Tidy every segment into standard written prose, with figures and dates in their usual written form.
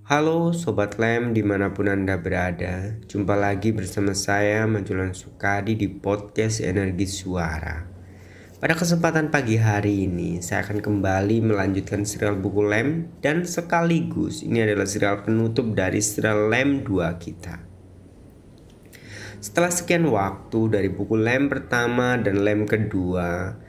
Halo Sobat Lem dimanapun Anda berada. Jumpa lagi bersama saya Majulan Sukadi di podcast Energi Suara. Pada kesempatan pagi hari ini saya akan kembali melanjutkan serial buku Lem. Dan sekaligus ini adalah serial penutup dari serial Lem 2 kita. Setelah sekian waktu dari buku Lem pertama dan Lem kedua,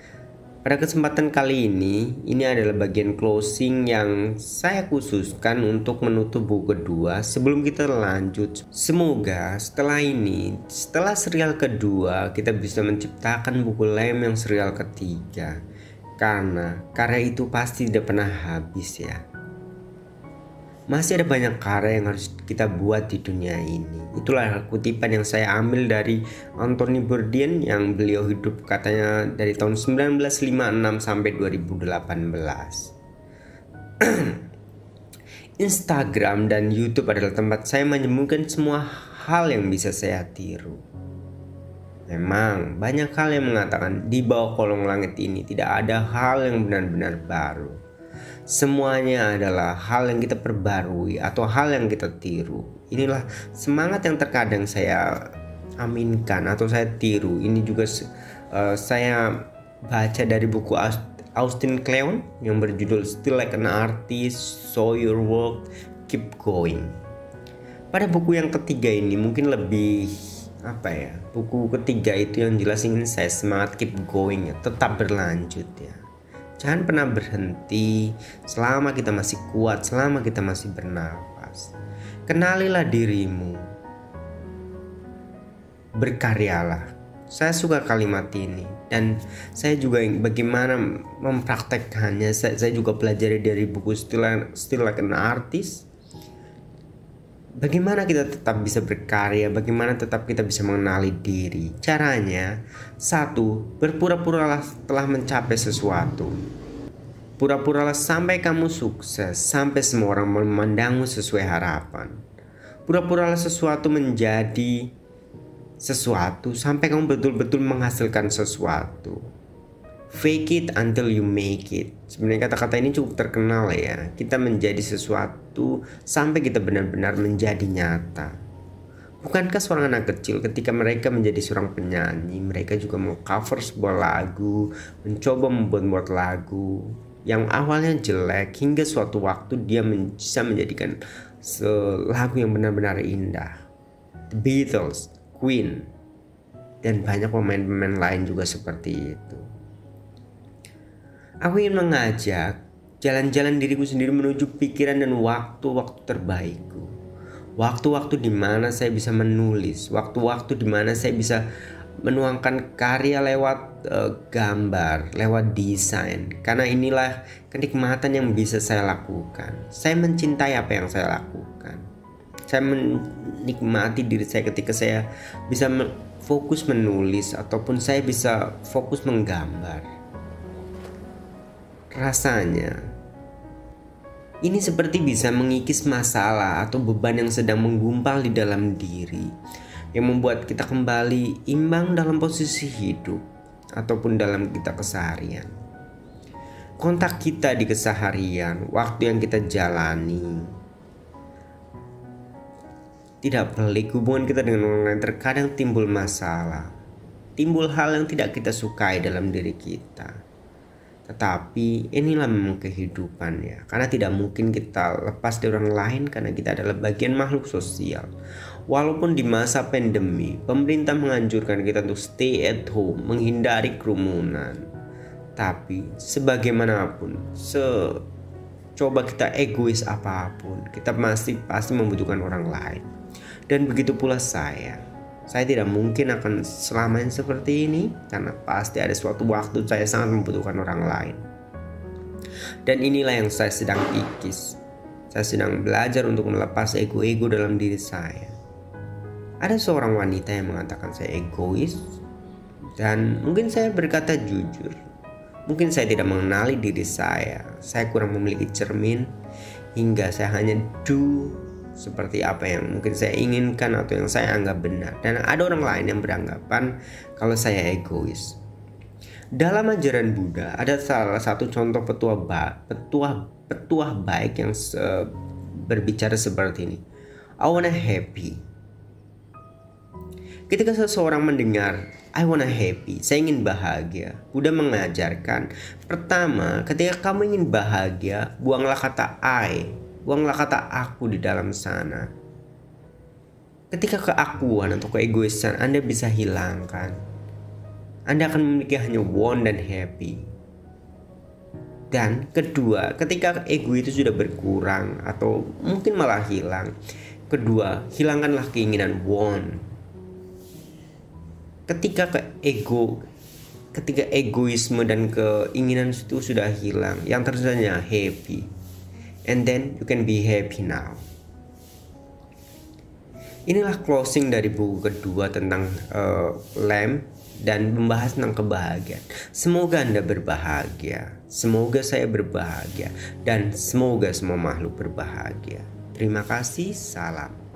pada kesempatan kali ini adalah bagian closing yang saya khususkan untuk menutup buku kedua sebelum kita lanjut. Semoga setelah serial kedua, kita bisa menciptakan buku Lem yang serial ketiga. Karena karya itu pasti tidak pernah habis ya. Masih ada banyak karya yang harus kita buat di dunia ini. Itulah kutipan yang saya ambil dari Anthony Bourdain yang beliau hidup katanya dari tahun 1956 sampai 2018. Instagram dan YouTube adalah tempat saya menemukan semua hal yang bisa saya tiru. Memang banyak hal yang mengatakan di bawah kolong langit ini tidak ada hal yang benar-benar baru. Semuanya adalah hal yang kita perbarui atau hal yang kita tiru. Inilah semangat yang terkadang saya aminkan atau saya tiru. Ini juga saya baca dari buku Austin Kleon yang berjudul Still Like an Artist, Show Your Work, Keep Going. Pada buku yang ketiga ini mungkin lebih buku ketiga itu yang jelas ingin saya semangat keep going ya, tetap berlanjut ya. Jangan pernah berhenti selama kita masih kuat, selama kita masih bernafas. Kenalilah dirimu. Berkaryalah. Saya suka kalimat ini dan saya juga bagaimana mempraktekkannya. Saya juga pelajari dari buku Still Like an Artist. Bagaimana kita tetap bisa berkarya, bagaimana tetap kita bisa mengenali diri. Caranya, 1. Berpura-puralah telah mencapai sesuatu. Pura-puralah sampai kamu sukses, sampai semua orang memandangmu sesuai harapan. Pura-puralah sesuatu menjadi sesuatu, sampai kamu betul-betul menghasilkan sesuatu. Fake it until you make it. Sebenarnya kata-kata ini cukup terkenal ya. Kita menjadi sesuatu sampai kita benar-benar menjadi nyata. Bukankah seorang anak kecil ketika mereka menjadi seorang penyanyi, mereka juga mau cover sebuah lagu, mencoba membuat lagu yang awalnya jelek hingga suatu waktu dia bisa menjadikan lagu yang benar-benar indah. The Beatles, Queen, dan banyak pemain-pemain lain juga seperti itu. Aku ingin mengajak jalan-jalan diriku sendiri menuju pikiran dan waktu-waktu terbaikku. Waktu-waktu di mana saya bisa menulis, waktu-waktu di mana saya bisa menuangkan karya lewat gambar, lewat desain. Karena inilah kenikmatan yang bisa saya lakukan. Saya mencintai apa yang saya lakukan. Saya menikmati diri saya ketika saya bisa fokus menulis ataupun saya bisa fokus menggambar. Rasanya ini seperti bisa mengikis masalah atau beban yang sedang menggumpal di dalam diri, yang membuat kita kembali imbang dalam posisi hidup ataupun dalam kita keseharian. Kontak kita di keseharian, waktu yang kita jalani. Tidak pelik, hubungan kita dengan orang lain terkadang timbul masalah, timbul hal yang tidak kita sukai dalam diri kita. Tetapi inilah memang kehidupan ya. Karena tidak mungkin kita lepas dari orang lain karena kita adalah bagian makhluk sosial. Walaupun di masa pandemi, pemerintah menganjurkan kita untuk stay at home, menghindari kerumunan. Tapi sebagaimanapun, coba kita egois apapun, kita pasti membutuhkan orang lain. Dan begitu pula saya tidak mungkin akan selamanya seperti ini karena pasti ada suatu waktu saya sangat membutuhkan orang lain. Dan inilah yang saya sedang kikis. Saya sedang belajar untuk melepas ego-ego dalam diri saya. Ada seorang wanita yang mengatakan saya egois dan mungkin saya berkata jujur. Mungkin saya tidak mengenali diri saya. Saya kurang memiliki cermin hingga saya hanya seperti apa yang mungkin saya inginkan atau yang saya anggap benar. Dan ada orang lain yang beranggapan kalau saya egois. Dalam ajaran Buddha ada salah satu contoh petua baik yang berbicara seperti ini. I wanna happy. Ketika seseorang mendengar I wanna happy, saya ingin bahagia, Buddha mengajarkan, pertama, ketika kamu ingin bahagia, buanglah kata I, buanglah kata aku di dalam sana. Ketika keakuan atau keegoisan Anda bisa hilangkan, Anda akan memiliki hanya want dan happy. Dan kedua, ketika ego itu sudah berkurang atau mungkin malah hilang, kedua, hilangkanlah keinginan want. Ketika egoisme dan keinginan itu sudah hilang, yang tersisa happy, and then you can be happy now. Inilah closing dari buku kedua tentang Lamb dan membahas tentang kebahagiaan. Semoga Anda berbahagia, semoga saya berbahagia, dan semoga semua makhluk berbahagia. Terima kasih, salam.